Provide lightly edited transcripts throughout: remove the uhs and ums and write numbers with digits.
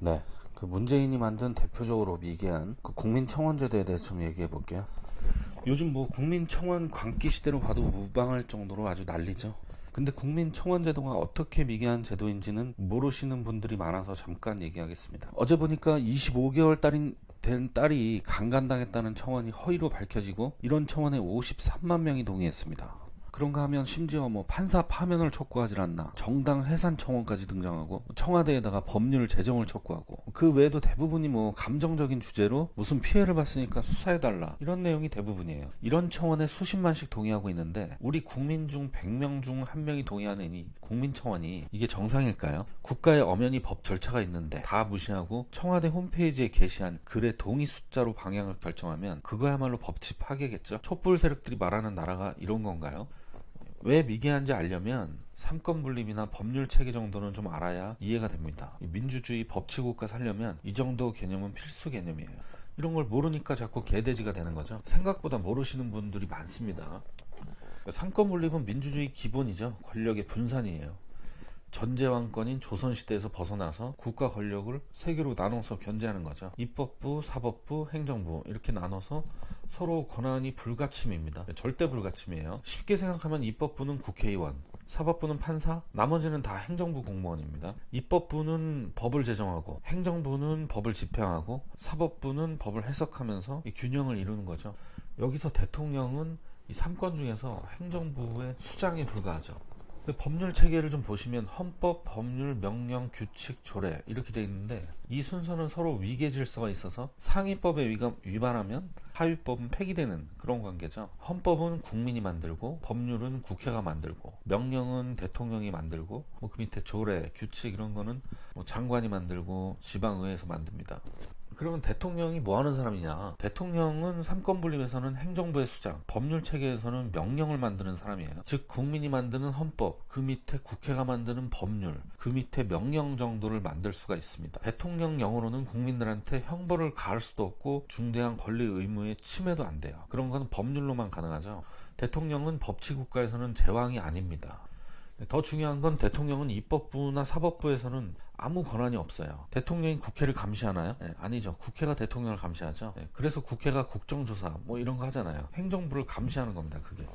네, 그 문재인이 만든 대표적으로 미개한 그 국민청원제도에 대해서 좀 얘기해 볼게요. 요즘 뭐 국민청원 광기 시대로 봐도 무방할 정도로 아주 난리죠. 근데 국민청원제도가 어떻게 미개한 제도인지는 모르시는 분들이 많아서 잠깐 얘기하겠습니다. 어제 보니까 25개월 된 딸이 강간당했다는 청원이 허위로 밝혀지고, 이런 청원에 53만 명이 동의했습니다. 그런가 하면 심지어 뭐 판사 파면을 촉구하질 않나, 정당 해산 청원까지 등장하고, 청와대에다가 법률 제정을 촉구하고, 그 외에도 대부분이 뭐 감정적인 주제로 무슨 피해를 봤으니까 수사해달라, 이런 내용이 대부분이에요. 이런 청원에 수십만씩 동의하고 있는데, 우리 국민 중 100명 중 1명이 동의하는 이 국민청원이 이게 정상일까요? 국가에 엄연히 법 절차가 있는데 다 무시하고 청와대 홈페이지에 게시한 글의 동의 숫자로 방향을 결정하면 그거야말로 법치 파괴겠죠. 촛불 세력들이 말하는 나라가 이런 건가요? 왜 미개한지 알려면 삼권 분립이나 법률 체계 정도는 좀 알아야 이해가 됩니다. 민주주의 법치국가 살려면 이 정도 개념은 필수 개념이에요. 이런 걸 모르니까 자꾸 개돼지가 되는 거죠. 생각보다 모르시는 분들이 많습니다. 삼권 분립은 민주주의 기본이죠. 권력의 분산이에요. 전제왕권인 조선시대에서 벗어나서 국가 권력을 세 개로 나눠서 견제하는 거죠. 입법부, 사법부, 행정부, 이렇게 나눠서 서로 권한이 불가침입니다. 절대 불가침이에요. 쉽게 생각하면 입법부는 국회의원, 사법부는 판사, 나머지는 다 행정부 공무원입니다. 입법부는 법을 제정하고, 행정부는 법을 집행하고, 사법부는 법을 해석하면서 이 균형을 이루는 거죠. 여기서 대통령은 이 3권 중에서 행정부의 수장에 불과하죠. 법률 체계를 좀 보시면 헌법, 법률, 명령, 규칙, 조례 이렇게 돼 있는데, 이 순서는 서로 위계 질서가 있어서 상위법에 위반하면 하위법은 폐기되는 그런 관계죠. 헌법은 국민이 만들고, 법률은 국회가 만들고, 명령은 대통령이 만들고, 뭐 그 밑에 조례, 규칙 이런 거는 뭐 장관이 만들고 지방의회에서 만듭니다. 그러면 대통령이 뭐 하는 사람이냐? 대통령은 삼권 분립에서는 행정부의 수장, 법률 체계에서는 명령을 만드는 사람이에요. 즉 국민이 만드는 헌법, 그 밑에 국회가 만드는 법률, 그 밑에 명령 정도를 만들 수가 있습니다. 대통령령으로는 국민들한테 형벌을 가할 수도 없고, 중대한 권리 의무의 침해도 안 돼요. 그런 건 법률로만 가능하죠. 대통령은 법치국가에서는 제왕이 아닙니다. 더 중요한 건 대통령은 입법부나 사법부에서는 아무 권한이 없어요. 대통령이 국회를 감시하나요? 네, 아니죠. 국회가 대통령을 감시하죠. 네, 그래서 국회가 국정조사 뭐 이런 거 하잖아요. 행정부를 감시하는 겁니다. 그게.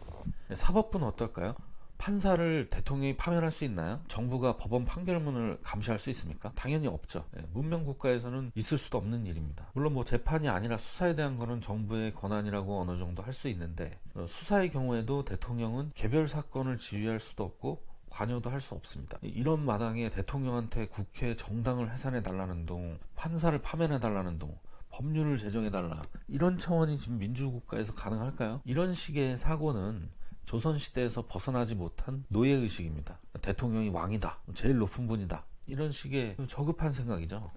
네, 사법부는 어떨까요? 판사를 대통령이 파면할 수 있나요? 정부가 법원 판결문을 감시할 수 있습니까? 당연히 없죠. 네, 문명 국가에서는 있을 수도 없는 일입니다. 물론 뭐 재판이 아니라 수사에 대한 거는 정부의 권한이라고 어느 정도 할 수 있는데, 수사의 경우에도 대통령은 개별 사건을 지휘할 수도 없고 관여도 할 수 없습니다. 이런 마당에 대통령한테 국회 정당을 해산해달라는 동, 판사를 파면해달라는 동, 법률을 제정해달라, 이런 차원이 지금 민주국가에서 가능할까요? 이런 식의 사고는 조선시대에서 벗어나지 못한 노예의식입니다. 대통령이 왕이다, 제일 높은 분이다, 이런 식의 저급한 생각이죠.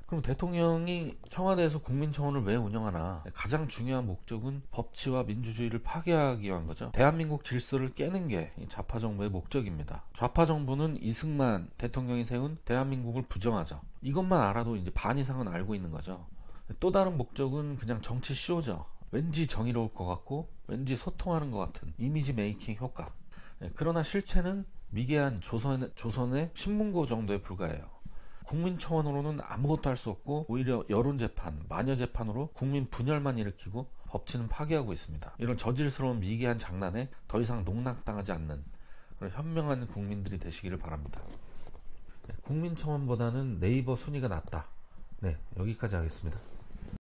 그럼 대통령이 청와대에서 국민청원을 왜 운영하나? 가장 중요한 목적은 법치와 민주주의를 파괴하기 위한 거죠. 대한민국 질서를 깨는 게 좌파 정부의 목적입니다. 좌파 정부는 이승만 대통령이 세운 대한민국을 부정하죠. 이것만 알아도 이제 반 이상은 알고 있는 거죠. 또 다른 목적은 그냥 정치 쇼죠. 왠지 정의로울 것 같고, 왠지 소통하는 것 같은 이미지 메이킹 효과. 그러나 실체는 미개한 조선의 신문고 정도에 불과해요. 국민청원으로는 아무것도 할 수 없고, 오히려 여론재판, 마녀재판으로 국민 분열만 일으키고 법치는 파괴하고 있습니다. 이런 저질스러운 미개한 장난에 더 이상 농락당하지 않는 그런 현명한 국민들이 되시기를 바랍니다. 국민청원보다는 네이버 순위가 낫다. 네, 여기까지 하겠습니다.